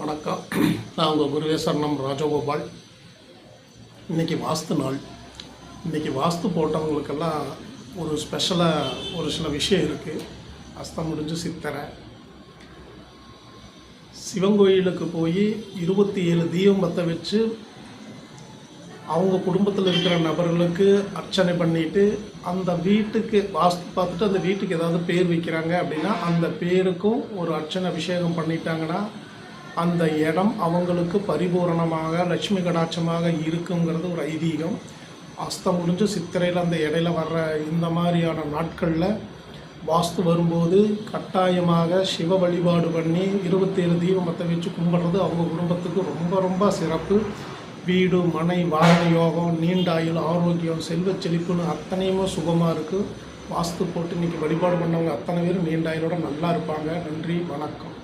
வணக்கம். நான் உங்கள் குருவே சரணம் ராஜகோபால். இன்றைக்கி வாஸ்து நாள். இன்றைக்கி வாஸ்து போட்டவங்களுக்கெல்லாம் ஒரு ஸ்பெஷலாக ஒரு சில விஷயம் இருக்குது. அஸ்தம் முடிஞ்சு சித்தரை சிவன் கோயிலுக்கு போய் 27 தீபம் பற்ற வச்சு அவங்க குடும்பத்தில் இருக்கிற நபர்களுக்கு அர்ச்சனை பண்ணிவிட்டு அந்த வீட்டுக்கு வாஸ்து பார்த்துட்டு அந்த வீட்டுக்கு ஏதாவது பேர் வைக்கிறாங்க அப்படின்னா அந்த பேருக்கும் ஒரு அர்ச்சனை அபிஷேகம் பண்ணிட்டாங்கன்னா அந்த இடம் அவங்களுக்கு பரிபூரணமாக லட்சுமி கடாட்சமாக இருக்குங்கிறது ஒரு ஐதீகம். அஸ்தம் முடிஞ்சு சித்திரையில் அந்த இடையில வர்ற இந்த மாதிரியான நாட்களில் வாஸ்து வரும்போது கட்டாயமாக சிவ வழிபாடு பண்ணி 27 தீபம் பற்ற வச்சு கும்பிட்றது அவங்க குடும்பத்துக்கு ரொம்ப ரொம்ப சிறப்பு. வீடு மனை வாகன யோகம் நீண்ட ஆயுள் ஆரோக்கியம் செல்வச் செழிப்புன்னு அத்தனையுமே சுகமாக இருக்குது. வாஸ்து போட்டு இன்றைக்கி வழிபாடு பண்ணவங்க அத்தனை பேரும் நீண்ட ஆயுளோட நல்லா இருப்பாங்க. நன்றி, வணக்கம்.